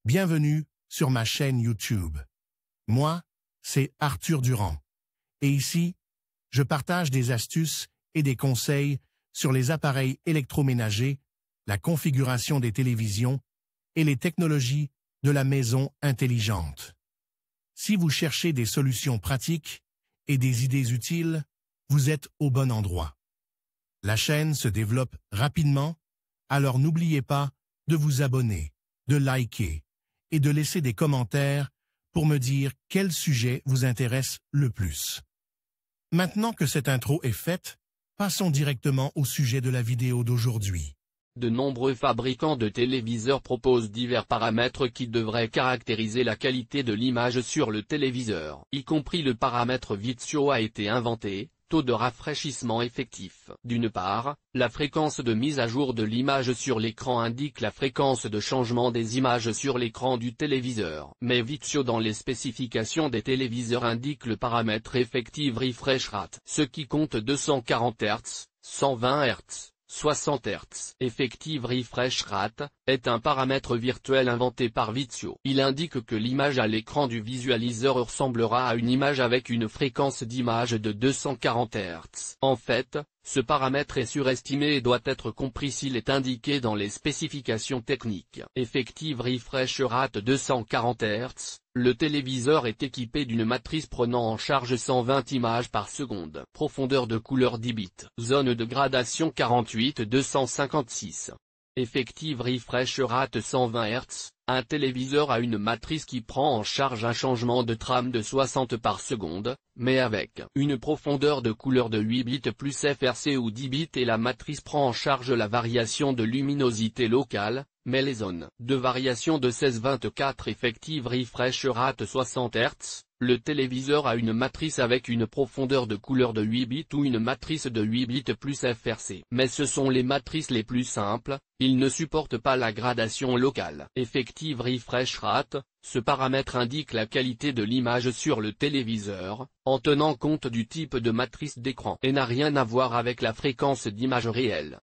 Bienvenue sur ma chaîne YouTube. Moi, c'est Arthur Durand. Et ici, je partage des astuces et des conseils sur les appareils électroménagers, la configuration des télévisions et les technologies de la maison intelligente. Si vous cherchez des solutions pratiques et des idées utiles, vous êtes au bon endroit. La chaîne se développe rapidement, alors n'oubliez pas de vous abonner, de liker et de laisser des commentaires pour me dire quel sujet vous intéresse le plus. Maintenant que cette intro est faite, passons directement au sujet de la vidéo d'aujourd'hui. De nombreux fabricants de téléviseurs proposent divers paramètres qui devraient caractériser la qualité de l'image sur le téléviseur. Y compris le paramètre Vizio a été inventé, taux de rafraîchissement effectif. D'une part, la fréquence de mise à jour de l'image sur l'écran indique la fréquence de changement des images sur l'écran du téléviseur. Mais Vizio dans les spécifications des téléviseurs indique le paramètre Effective Refresh Rate, ce qui compte 240 Hz, 120 Hz. 60 Hz. Effective Refresh Rate, est un paramètre virtuel inventé par Vizio. Il indique que l'image à l'écran du visualiseur ressemblera à une image avec une fréquence d'image de 240 Hz. En fait, ce paramètre est surestimé et doit être compris s'il est indiqué dans les spécifications techniques. Effective Refresh Rate 240 Hz. Le téléviseur est équipé d'une matrice prenant en charge 120 images par seconde. Profondeur de couleur 10 bits. Zone de gradation 48-256. Effective Refresh Rate 120 Hz. Un téléviseur a une matrice qui prend en charge un changement de trame de 60 par seconde, mais avec une profondeur de couleur de 8 bits plus FRC ou 10 bits et la matrice prend en charge la variation de luminosité locale, mais les zones de variation de 16-24. Effective Refresh Rate 60 Hz. Le téléviseur a une matrice avec une profondeur de couleur de 8 bits ou une matrice de 8 bits plus FRC. Mais ce sont les matrices les plus simples, ils ne supportent pas la gradation locale. Effective Refresh Rate, ce paramètre indique la qualité de l'image sur le téléviseur, en tenant compte du type de matrice d'écran et n'a rien à voir avec la fréquence d'image réelle.